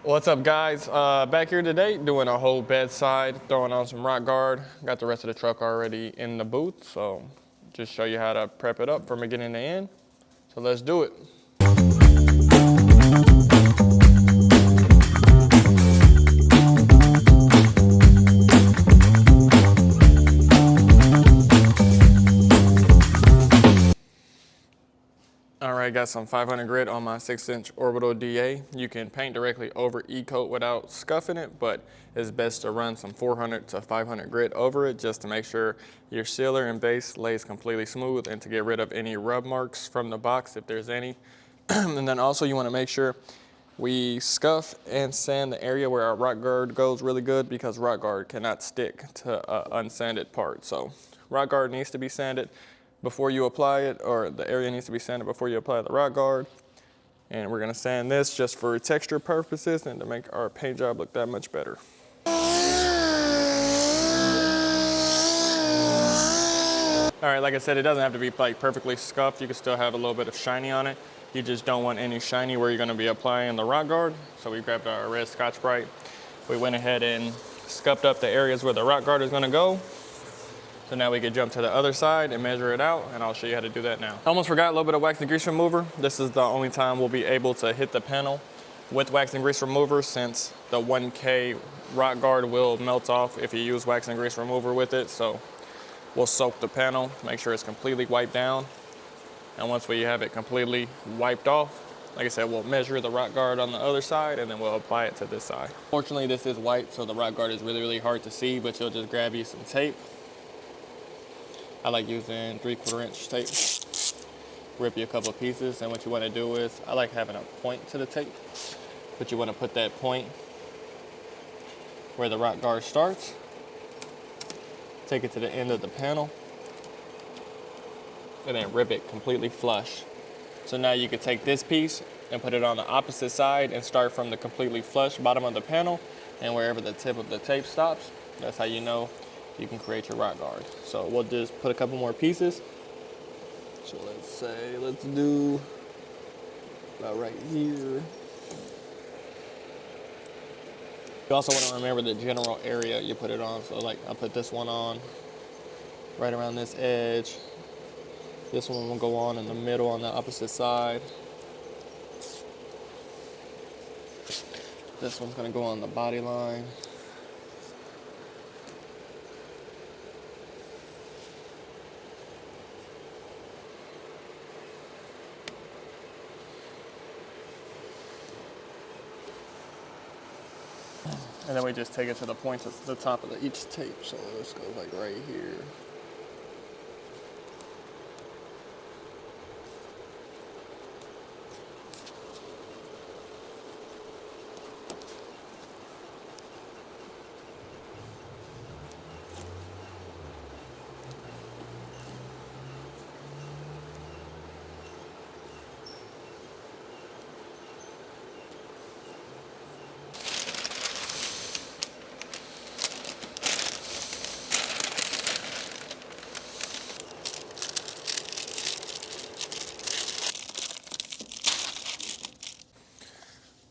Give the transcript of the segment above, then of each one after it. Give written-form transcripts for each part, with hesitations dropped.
What's up, guys? Back here today doing a whole bedside, throwing on some rock guard. Got the rest of the truck already in the booth, so just show you how to prep it up from beginning to end. So let's do it. Alright, got some 500 grit on my 6-inch orbital DA. You can paint directly over E-coat without scuffing it, but it's best to run some 400 to 500 grit over it just to make sure your sealer and base lays completely smooth and to get rid of any rub marks from the box if there's any. And then also you want to make sure we scuff and sand the area where our rock guard goes really good, because rock guard cannot stick to an unsanded part. So rock guard needs to be sanded before you apply it, or the area needs to be sanded before you apply the rock guard. And we're gonna sand this just for texture purposes and to make our paint job look that much better. All right, like I said, it doesn't have to be like perfectly scuffed. You can still have a little bit of shiny on it. You just don't want any shiny where you're gonna be applying the rock guard. So we grabbed our red Scotch-Brite. We went ahead and scuffed up the areas where the rock guard is gonna go. So now we can jump to the other side and measure it out, and I'll show you how to do that now. I almost forgot, a little bit of wax and grease remover. This is the only time we'll be able to hit the panel with wax and grease remover, since the 1K rock guard will melt off if you use wax and grease remover with it. So we'll soak the panel, make sure it's completely wiped down. And once we have it completely wiped off, like I said, we'll measure the rock guard on the other side and then we'll apply it to this side. Fortunately, this is white, so the rock guard is really hard to see, but you'll just grab you some tape. I like using 3/4 inch tape. Rip you a couple of pieces, and what you want to do is, I like having a point to the tape, but you want to put that point where the rock guard starts. Take it to the end of the panel, and then rip it completely flush. So now you can take this piece and put it on the opposite side and start from the completely flush bottom of the panel, and wherever the tip of the tape stops, that's how you know you can create your rock guard. So we'll just put a couple more pieces. So let's do about right here. You also want to remember the general area you put it on. So like I'll put this one on right around this edge. This one will go on in the middle on the opposite side. This one's gonna go on the body line. And then we just take it to the point at the top of each tape. So this goes like right here.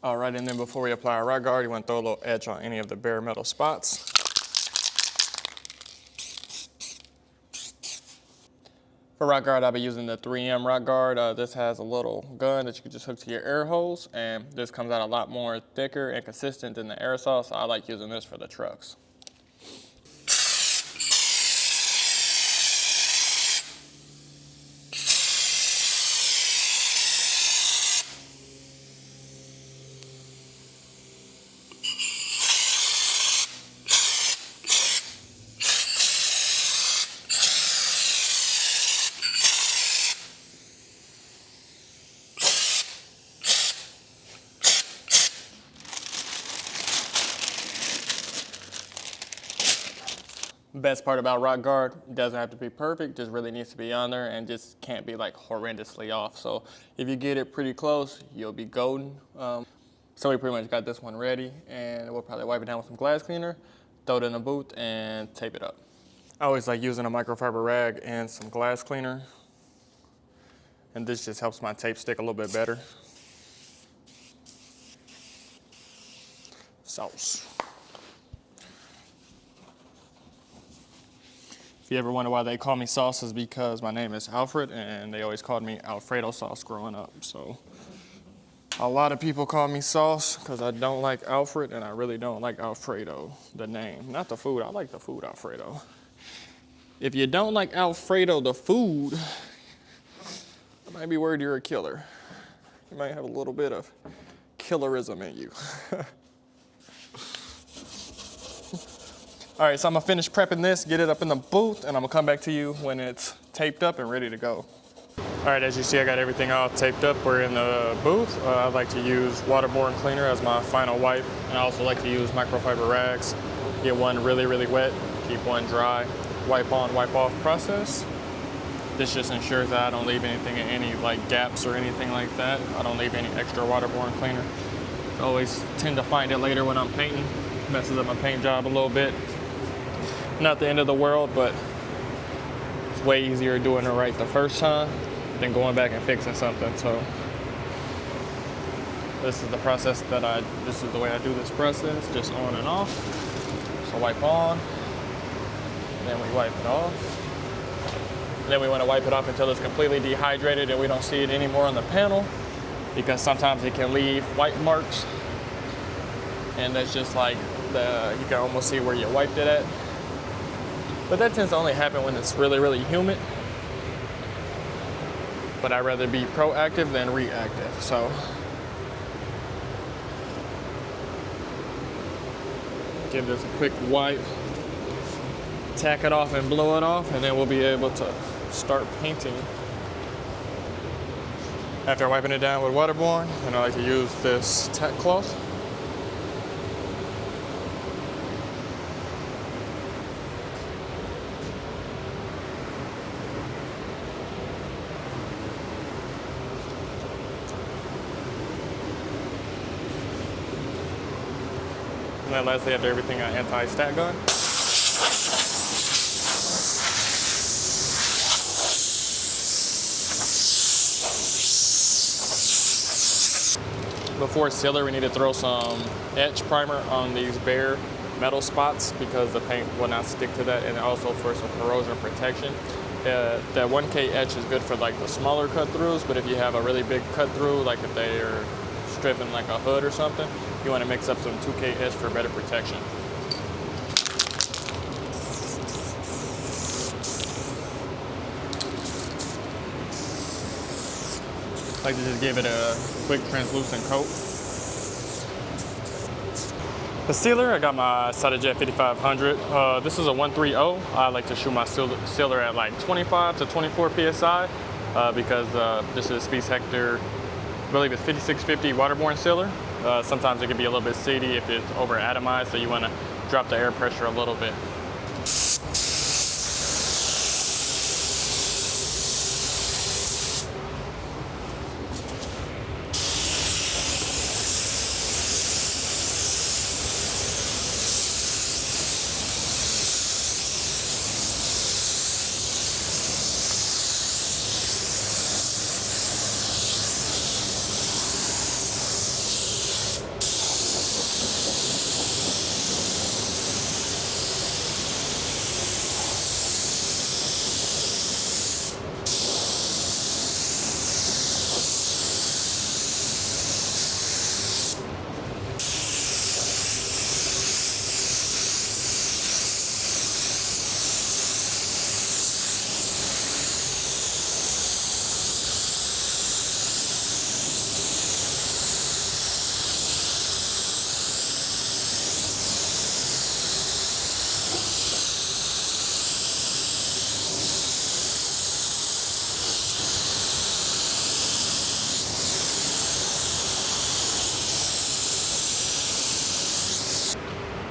All right, and then before we apply our rock guard, you want to throw a little edge on any of the bare metal spots. For rock guard, I'll be using the 3M rock guard. This has a little gun that you can just hook to your air hose, and this comes out a lot more thicker and consistent than the aerosol, so I like using this for the trucks. Best part about rock guard, it doesn't have to be perfect, just really needs to be on there and just can't be like horrendously off. So if you get it pretty close, you'll be golden. So we pretty much got this one ready, and we'll probably wipe it down with some glass cleaner, throw it in the booth and tape it up. I always like using a microfiber rag and some glass cleaner, and this just helps my tape stick a little bit better. sauce. If you ever wonder why they call me sauce, is because my name is Alfred and they always called me Alfredo sauce growing up. So a lot of people call me sauce because I don't like Alfred and I really don't like Alfredo, the name. Not the food, I like the food Alfredo. If you don't like Alfredo, the food, I might be worried you're a killer. You might have a little bit of killerism in you. All right, so I'm gonna finish prepping this, get it up in the booth, and I'm gonna come back to you when it's taped up and ready to go. All right, as you see, I got everything all taped up. We're in the booth. I like to use waterborne cleaner as my final wipe, and I also like to use microfiber rags. Get one really, really wet, keep one dry, wipe on, wipe off process. This just ensures that I don't leave anything in any like gaps or anything like that. I don't leave any extra waterborne cleaner. I always tend to find it later when I'm painting. Messes up my paint job a little bit. Not the end of the world, but it's way easier doing it right the first time than going back and fixing something. So this is the process that this is the way I do this process, just on and off. So wipe on, then we wipe it off. And then we want to wipe it off until it's completely dehydrated and we don't see it anymore on the panel, because sometimes it can leave white marks. And that's just like you can almost see where you wiped it at. But that tends to only happen when it's really, really humid. But I'd rather be proactive than reactive, so. Give this a quick wipe, tack it off and blow it off, and then we'll be able to start painting. After wiping it down with waterborne, and I like to use this tack cloth. And then lastly, after everything, I anti-stat gun. Before sealer, we need to throw some etch primer on these bare metal spots because the paint will not stick to that, and also for some corrosion protection. That 1K etch is good for like the smaller cut throughs, but if you have a really big cut through, like if they are stripping like a hood or something, you want to mix up some 2K etch for better protection. I like to just give it a quick translucent coat. The sealer, I got my Cytojet 5500. This is a 130. I like to shoot my sealer at like 25 to 24 PSI because this is Speed Hector, I believe it's 5650 waterborne sealer. Sometimes it can be a little bit seedy if it's over atomized, so you want to drop the air pressure a little bit.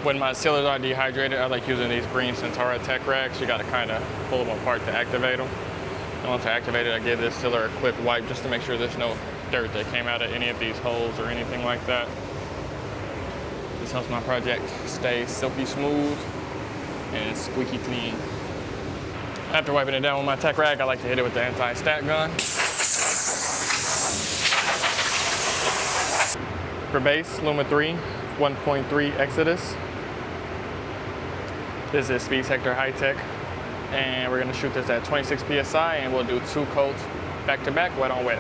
When my sealers are dehydrated, I like using these green Centaura tech rags. You gotta kind of pull them apart to activate them. And once I activate it, I give this sealer a quick wipe just to make sure there's no dirt that came out of any of these holes or anything like that. This helps my project stay silky smooth and squeaky clean. After wiping it down with my tech rag, I like to hit it with the anti-stat gun. For base, Luma 3, 1.3 Exodus. This is Speed Sector High Tech, and we're gonna shoot this at 26 PSI, and we'll do 2 coats back to back, wet on wet.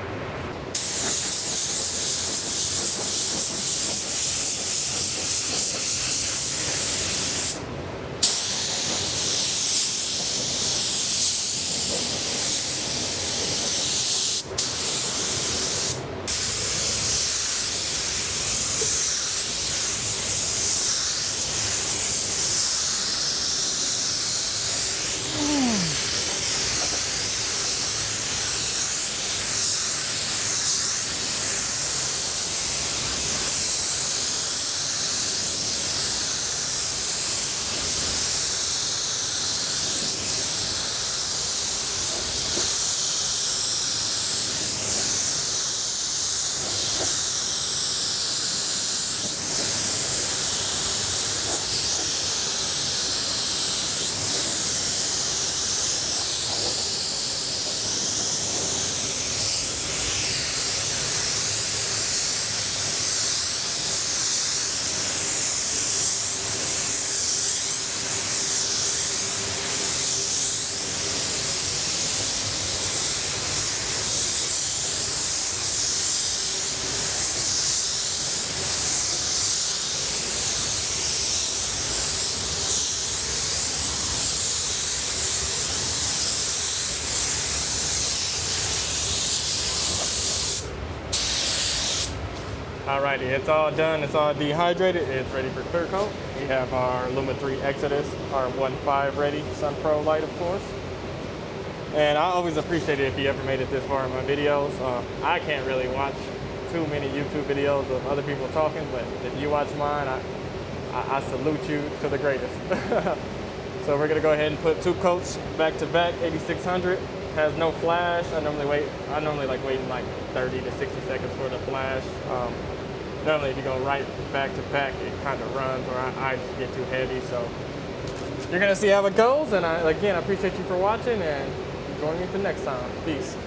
Alrighty, it's all done, it's all dehydrated, it's ready for clear coat. We have our lumaiii Exodus, our 1.5 ready, Sun Pro light of course. And I always appreciate it if you ever made it this far in my videos. I can't really watch too many YouTube videos of other people talking, but if you watch mine, I salute you to the greatest. So we're gonna go ahead and put 2 coats back to back, 8600. Has no flash. I normally like waiting like 30 to 60 seconds for the flash. Normally if you go right back to back, it kind of runs, or I get too heavy. So you're gonna see how it goes, and again, I appreciate you for watching, and join me for next time. Peace.